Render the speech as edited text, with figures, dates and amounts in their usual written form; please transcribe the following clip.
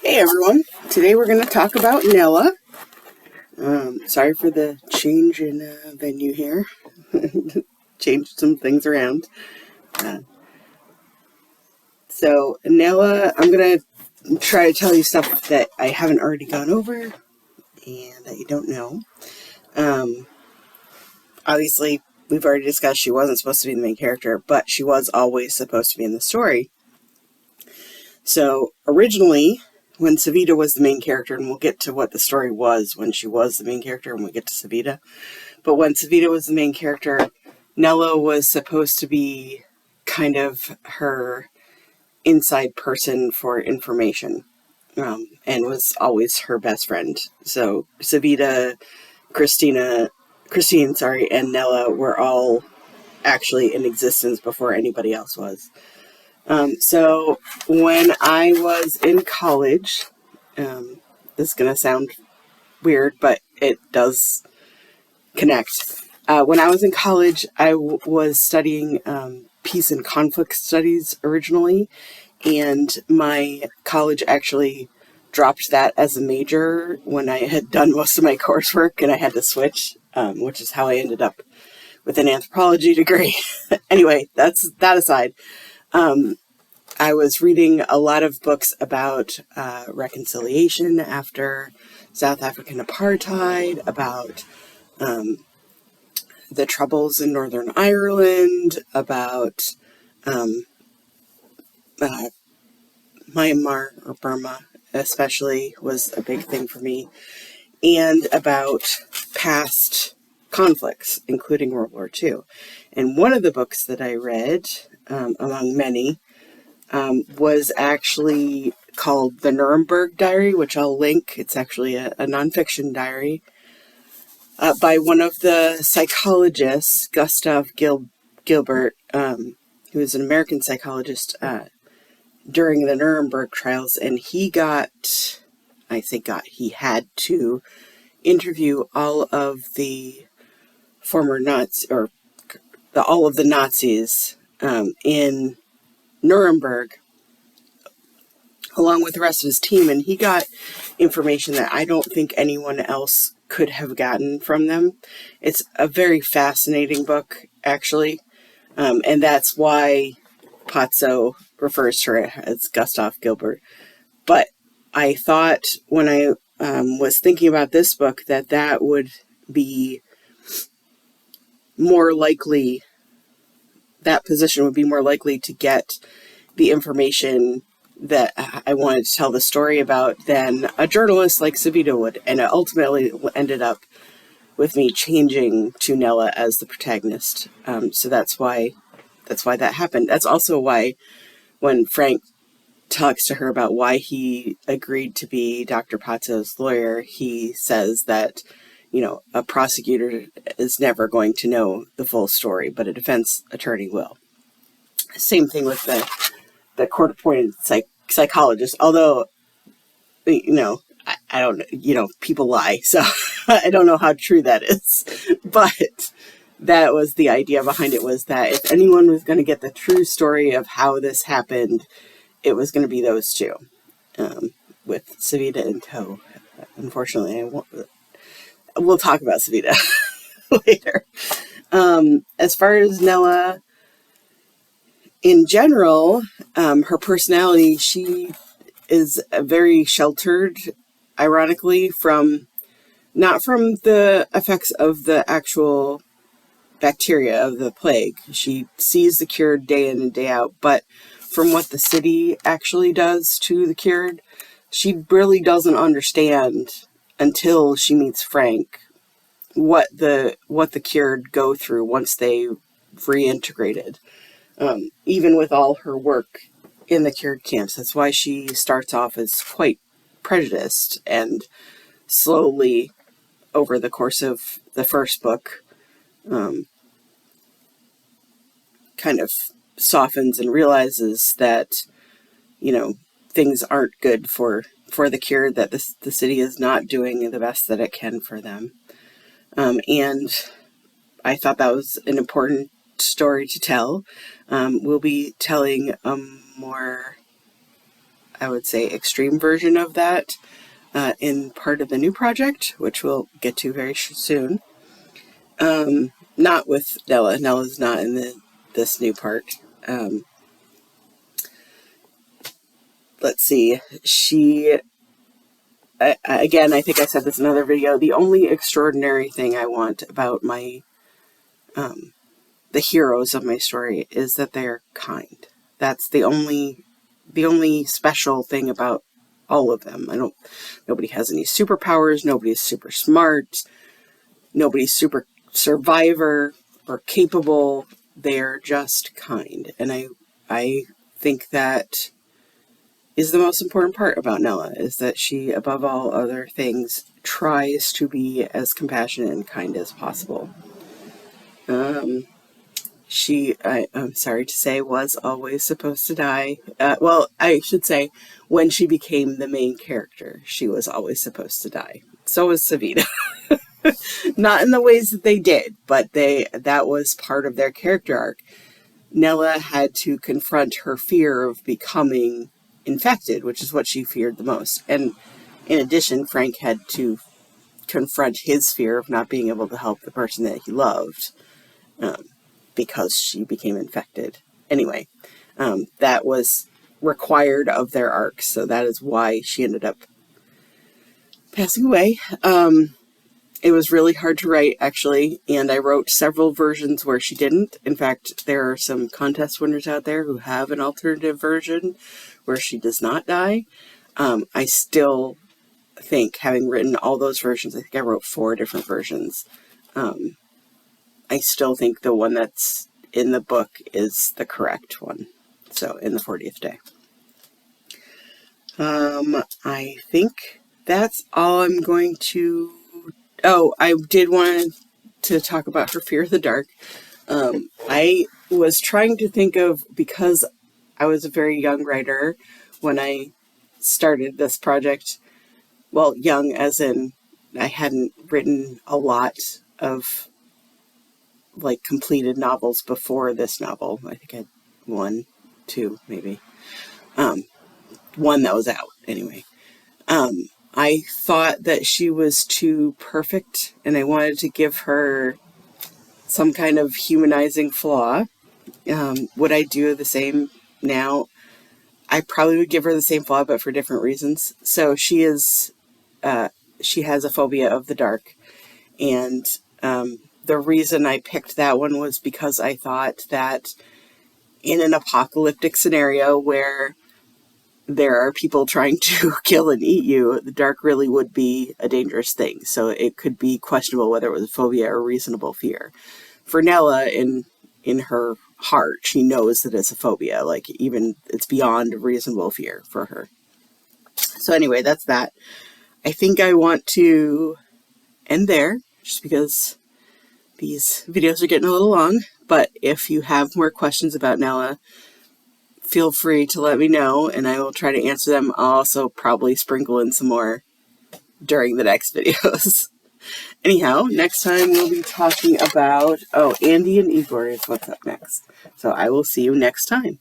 Hey everyone, today we're going to talk about Nella. Sorry for the change in venue here. Changed some things around. So Nella, I'm going to try to tell you stuff that I haven't already gone over and that you don't know. Obviously, we've already discussed she wasn't supposed to be the main character, but she was always supposed to be in the story. So originally, when Savita was the main character, and we'll get to what the story was when she was the main character when we get to Savita, but when Savita was the main character, Nella was supposed to be kind of her inside person for information, and was always her best friend. So Savita, Christine, and Nella were all actually in existence before anybody else was. So when I was in college, this is going to sound weird, but it does connect. When I was in college, I was studying peace and conflict studies originally, and my college actually dropped that as a major when I had done most of my coursework and I had to switch, which is how I ended up with an anthropology degree. Anyway, that's that aside. I was reading a lot of books about reconciliation after South African apartheid, about the troubles in Northern Ireland, about Myanmar or Burma especially was a big thing for me, and about past conflicts, including World War II. And one of the books that I read, among many, was actually called The Nuremberg Diary, which I'll link. It's actually a nonfiction diary by one of the psychologists, Gustav Gilbert, who was an American psychologist during the Nuremberg trials, and he had to interview all of the former Nazis, or all of the Nazis in Nuremberg, along with the rest of his team, and he got information that I don't think anyone else could have gotten from them. It's a very fascinating book, actually, and that's why Pozzo refers to her as Gustav Gilbert. But I thought when I was thinking about this book that would be more likely, that position would be more likely to get the information that I wanted to tell the story about than a journalist like Savita would. And it ultimately ended up with me changing to Nella as the protagonist. So that's why that happened. That's also why when Frank talks to her about why he agreed to be Dr. Pozzo's lawyer, he says that, a prosecutor is never going to know the full story, but a defense attorney will. Same thing with the court-appointed psychologist, although, I don't, people lie, so I don't know how true that is, but that was the idea behind it, was that if anyone was going to get the true story of how this happened, it was going to be those two, with Savita in tow. Unfortunately, we'll talk about Savita later. As far as Nella, in general, her personality, she is very sheltered, ironically, not from the effects of the actual bacteria of the plague. She sees the cured day in and day out, but from what the city actually does to the cured, she really doesn't understand until she meets Frank what the cured go through once they reintegrated. Even with all her work in the cured camps. That's why she starts off as quite prejudiced, and slowly, over the course of the first book, kind of softens and realizes that, things aren't good for the cured, that the city is not doing the best that it can for them. And I thought that was an important story to tell. We'll be telling a more I would say, extreme version of that in part of the new project, which we'll get to very soon. Not with Nella. Nella's not in this new part. Let's see. Again, I think I said this in another video, the only extraordinary thing I want about my the heroes of my story is that they're kind. That's the only special thing about all of them. Nobody has any superpowers, nobody's super smart, nobody's super survivor or capable. They're just kind. And I think that is the most important part about Nella, is that she, above all other things, tries to be as compassionate and kind as possible. I'm sorry to say, was always supposed to die. Well, I should say, when she became the main character, she was always supposed to die. So was Savita. Not in the ways that they did, but that was part of their character arc. Nella had to confront her fear of becoming infected, which is what she feared the most. And in addition, Frank had to confront his fear of not being able to help the person that he loved. Because she became infected. Anyway, that was required of their arc, so that is why she ended up passing away. It was really hard to write, actually, and I wrote several versions where she didn't. In fact, there are some contest winners out there who have an alternative version where she does not die. I still think, having written all those versions, I think I wrote 4 different versions, I still think the one that's in the book is the correct one. So, in the 40th day. I think that's all I'm going to... Oh, I did want to talk about her fear of the dark. I was trying to think of, because I was a very young writer when I started this project. Well, young as in I hadn't written a lot of completed novels before this novel. I think I had 1, 2, maybe. One that was out, anyway. I thought that she was too perfect, and I wanted to give her some kind of humanizing flaw. Would I do the same now? I probably would give her the same flaw, but for different reasons. So she has a phobia of the dark, and the reason I picked that one was because I thought that in an apocalyptic scenario where there are people trying to kill and eat you, the dark really would be a dangerous thing. So it could be questionable whether it was a phobia or a reasonable fear. For Nella, in her heart, she knows that it's a phobia. Even it's beyond reasonable fear for her. So anyway, that's that. I think I want to end there, just because these videos are getting a little long, but if you have more questions about Nella, feel free to let me know, and I will try to answer them. I'll also probably sprinkle in some more during the next videos. Anyhow, next time we'll be talking about, Andy and Igor is what's up next. So I will see you next time.